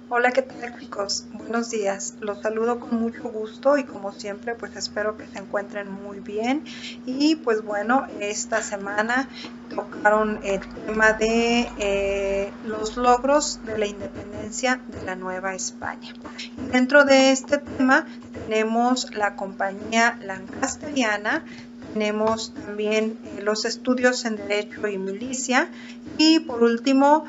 Hola, ¿qué tal, chicos? Buenos días. Los saludo con mucho gusto y como siempre, pues espero que se encuentren muy bien. Y pues bueno, esta semana tocaron el tema de los logros de la independencia de la Nueva España. Y dentro de este tema tenemos la compañía lancasteriana, tenemos también los estudios en Derecho y Milicia y por último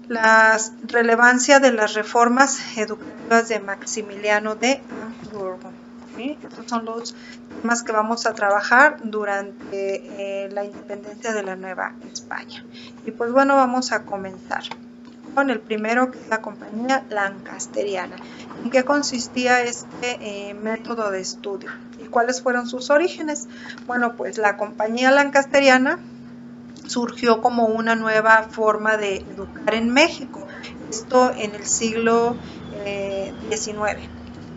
la relevancia de las reformas educativas de Maximiliano de Habsburgo. ¿Sí? Estos son los temas que vamos a trabajar durante la independencia de la Nueva España. Y pues bueno, vamos a comenzar con el primero, que es la compañía lancasteriana. ¿En qué consistía este método de estudio? ¿Y cuáles fueron sus orígenes? Bueno, pues la compañía lancasteriana surgió como una nueva forma de educar en México, esto en el siglo XIX.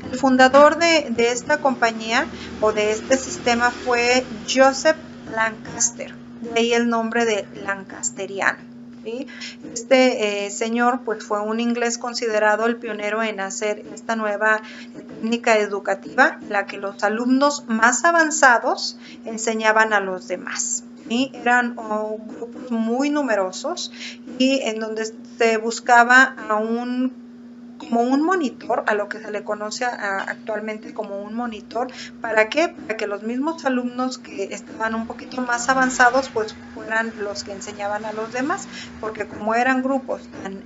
El fundador de esta compañía o de este sistema fue Joseph Lancaster, de ahí el nombre de lancasteriano. ¿Sí? Este señor pues fue un inglés considerado el pionero en hacer esta nueva técnica educativa, en la que los alumnos más avanzados enseñaban a los demás. ¿Sí? Eran grupos muy numerosos y en donde se buscaba como un monitor, a lo que se le conoce actualmente como un monitor. ¿Para qué? Para que los mismos alumnos que estaban un poquito más avanzados pues fueran los que enseñaban a los demás, porque como eran grupos tan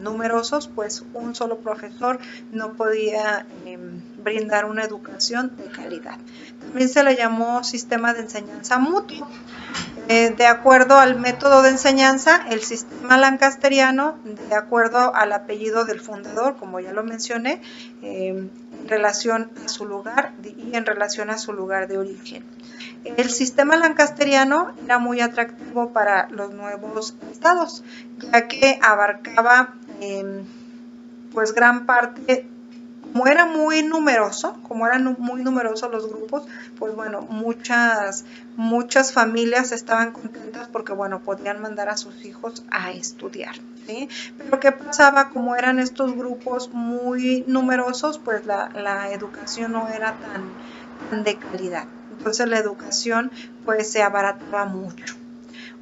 numerosos, pues un solo profesor no podía brindar una educación de calidad. También se le llamó sistema de enseñanza mutuo. De acuerdo al método de enseñanza, el sistema lancasteriano, de acuerdo al apellido del fundador, como ya lo mencioné, en relación a su lugar y en relación a su lugar de origen. El sistema lancasteriano era muy atractivo para los nuevos estados, ya que abarcaba pues gran parte. Como era muy numeroso, como eran muy numerosos los grupos, pues bueno, muchas familias estaban contentas porque bueno, podían mandar a sus hijos a estudiar, ¿sí? Pero ¿qué pasaba? Como eran estos grupos muy numerosos, pues la educación no era tan de calidad. Entonces la educación pues se abarataba mucho.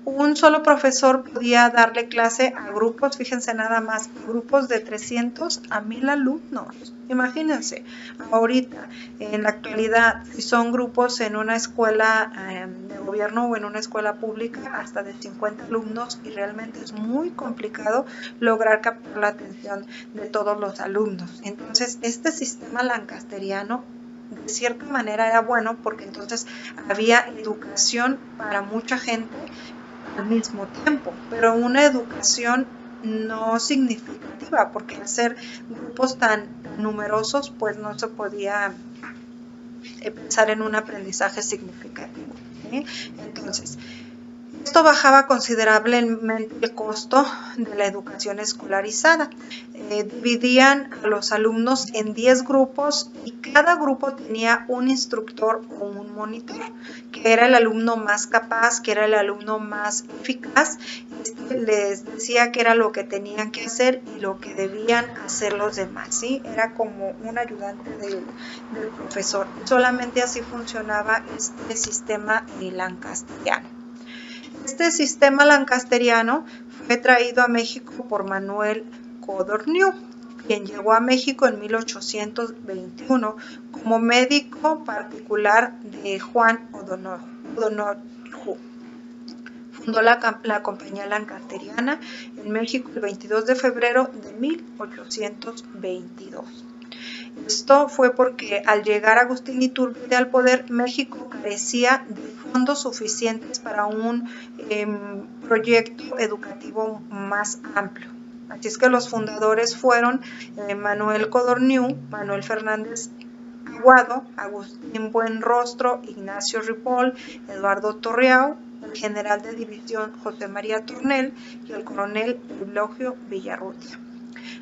Un solo profesor podía darle clase a grupos, fíjense nada más, grupos de 300 a 1000 alumnos. Imagínense, ahorita, en la actualidad, si son grupos en una escuela de gobierno o en una escuela pública, hasta de 50 alumnos, y realmente es muy complicado lograr captar la atención de todos los alumnos. Entonces, este sistema lancasteriano de cierta manera era bueno porque entonces había educación para mucha gente al mismo tiempo, pero una educación no significativa, porque al ser grupos tan numerosos, pues no se podía pensar en un aprendizaje significativo. ¿Sí? Entonces, esto bajaba considerablemente el costo de la educación escolarizada. Dividían a los alumnos en 10 grupos y cada grupo tenía un instructor o un monitor, que era el alumno más capaz, que era el alumno más eficaz. Les decía qué era lo que tenían que hacer y lo que debían hacer los demás. ¿Sí? Era como un ayudante del profesor. Solamente así funcionaba este sistema lancasteriano. Este sistema lancasteriano fue traído a México por Manuel Codorniu, quien llegó a México en 1821 como médico particular de Juan O'Donoghue. Fundó la compañía lancasteriana en México el 22 de febrero de 1822. Esto fue porque al llegar Agustín Iturbide al poder, México carecía de fondos suficientes para un proyecto educativo más amplio. Así es que los fundadores fueron Manuel Codorniu, Manuel Fernández Aguado, Agustín Buenrostro, Ignacio Ripoll, Eduardo Torreão, el general de división José María Tornel y el coronel Eulogio Villarrutia.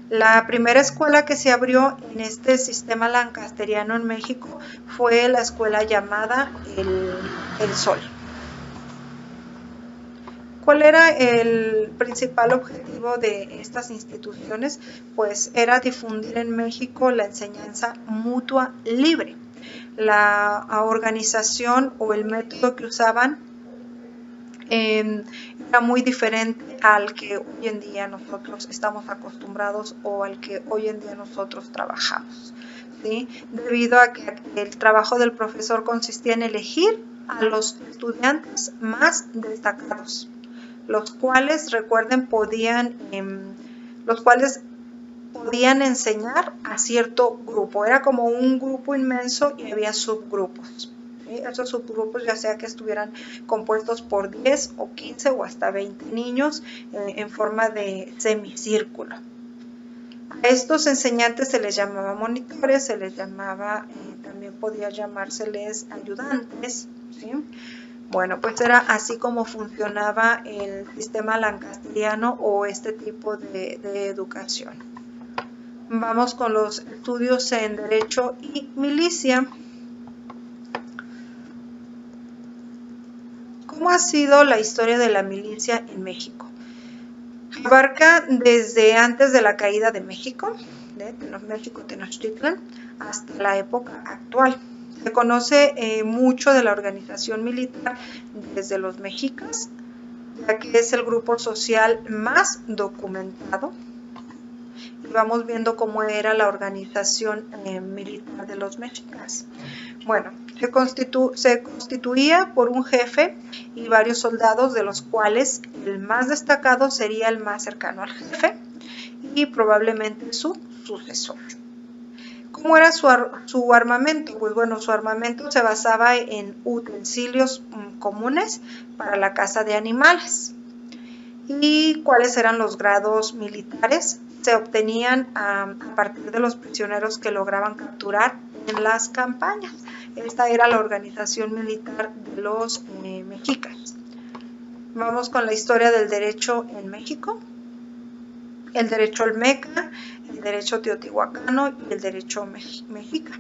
La primera escuela que se abrió en este sistema lancasteriano en México fue la escuela llamada El Sol. ¿cuál era el principal objetivo de estas instituciones? Pues era difundir en México la enseñanza mutua libre. La organización o el método que usaban era muy diferente al que hoy en día nosotros estamos acostumbrados o al que hoy en día nosotros trabajamos, ¿sí? Debido a que el trabajo del profesor consistía en elegir a los estudiantes más destacados, los cuales, recuerden, podían enseñar a cierto grupo. Era como un grupo inmenso y había subgrupos. Esos subgrupos, ya sea que estuvieran compuestos por 10 o 15 o hasta 20 niños en forma de semicírculo. A estos enseñantes se les llamaba monitores, se les llamaba, también podía llamárseles ayudantes, ¿sí? Bueno, pues era así como funcionaba el sistema lancasteriano o este tipo de educación. Vamos con los estudios en Derecho y Milicia. ¿Cómo ha sido la historia de la milicia en México? Abarca desde antes de la caída de México, de México Tenochtitlan, hasta la época actual. Se conoce mucho de la organización militar desde los mexicas, ya que es el grupo social más documentado. Y vamos viendo cómo era la organización militar de los mexicas. Bueno, se constituía por un jefe y varios soldados, de los cuales el más destacado sería el más cercano al jefe y probablemente su sucesor. ¿Cómo era su armamento? Pues bueno, su armamento se basaba en utensilios comunes para la caza de animales. ¿Y cuáles eran los grados militares? Se obtenían a partir de los prisioneros que lograban capturar en las campañas. Esta era la organización militar de los mexicas. Vamos con la historia del derecho en México. El derecho olmeca, el derecho teotihuacano y el derecho mexica.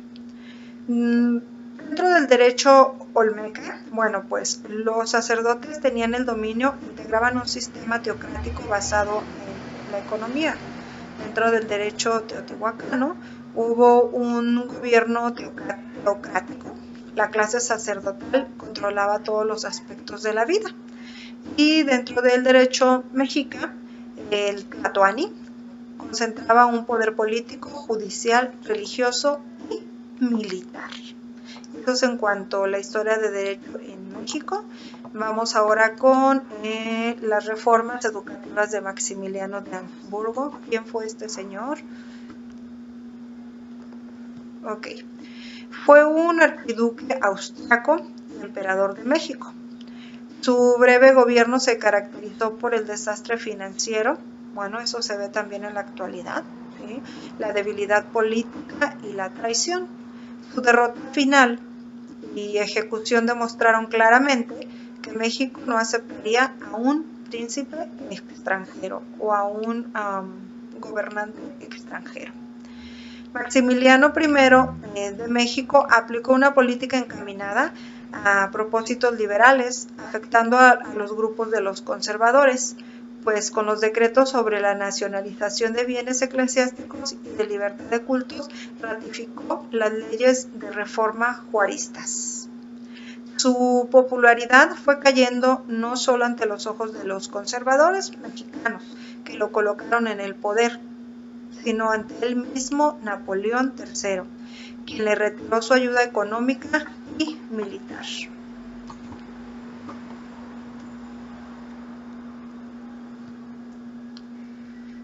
Dentro del derecho olmeca, bueno, pues los sacerdotes tenían el dominio, integraban un sistema teocrático basado en la economía. Dentro del derecho teotihuacano hubo un gobierno teocrático. La clase sacerdotal controlaba todos los aspectos de la vida. Y dentro del derecho mexica, el tlatoani concentraba un poder político, judicial, religioso y militar. Eso es en cuanto a la historia de derecho en México. Vamos ahora con las reformas educativas de Maximiliano de Habsburgo. ¿Quién fue este señor? Ok. Fue un archiduque austriaco y emperador de México. Su breve gobierno se caracterizó por el desastre financiero. Bueno, eso se ve también en la actualidad, ¿sí? La debilidad política y la traición. Su derrota final y ejecución demostraron claramente que México no aceptaría a un príncipe extranjero o a un gobernante extranjero. Maximiliano I de México aplicó una política encaminada a propósitos liberales, afectando a los grupos de los conservadores, pues con los decretos sobre la nacionalización de bienes eclesiásticos y de libertad de cultos, ratificó las leyes de reforma juaristas. Su popularidad fue cayendo no solo ante los ojos de los conservadores mexicanos, que lo colocaron en el poder, sino ante el mismo Napoleón III, quien le retiró su ayuda económica y militar.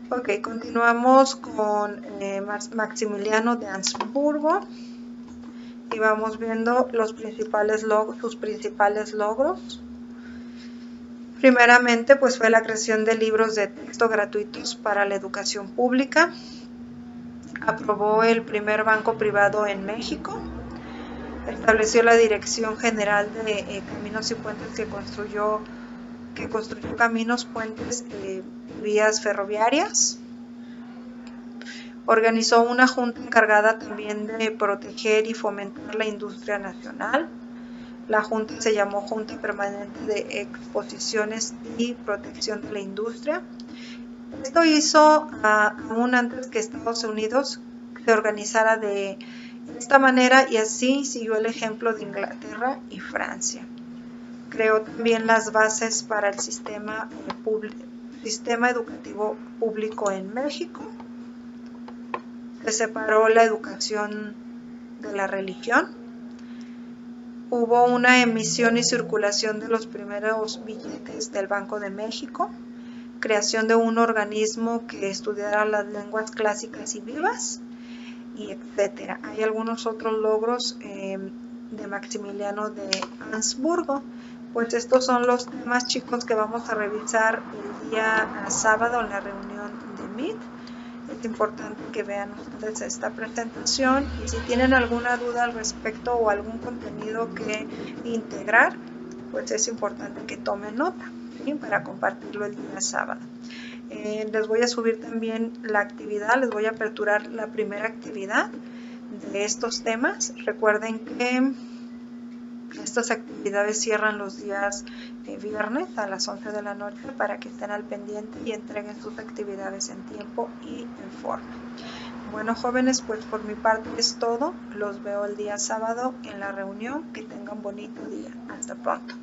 Ok, continuamos con Maximiliano de Habsburgo y vamos viendo sus principales logros. Primeramente, pues fue la creación de libros de texto gratuitos para la educación pública. Aprobó el primer banco privado en México. Estableció la Dirección General de Caminos y Puentes que construyó caminos, puentes, vías ferroviarias. Organizó una junta encargada también de proteger y fomentar la industria nacional. La junta se llamó Junta Permanente de Exposiciones y Protección de la Industria. Esto hizo aún antes que Estados Unidos se organizara de esta manera, y así siguió el ejemplo de Inglaterra y Francia. Creó también las bases para el sistema educativo público en México. Se separó la educación de la religión. Hubo una emisión y circulación de los primeros billetes del Banco de México. Creación de un organismo que estudiara las lenguas clásicas y vivas, y etcétera. Hay algunos otros logros de Maximiliano de Habsburgo. Pues estos son los temas, chicos, que vamos a revisar el día sábado en la reunión de Meet. Es importante que vean ustedes esta presentación, y si tienen alguna duda al respecto o algún contenido que integrar, pues es importante que tomen nota, ¿sí?, para compartirlo el día sábado. Les voy a subir también la actividad, les voy a aperturar la primera actividad de estos temas. Recuerden que estas actividades cierran los días viernes a las 11 de la noche para que estén al pendiente y entreguen sus actividades en tiempo y en forma. Bueno, jóvenes, pues por mi parte es todo. Los veo el día sábado en la reunión. Que tengan bonito día. Hasta pronto.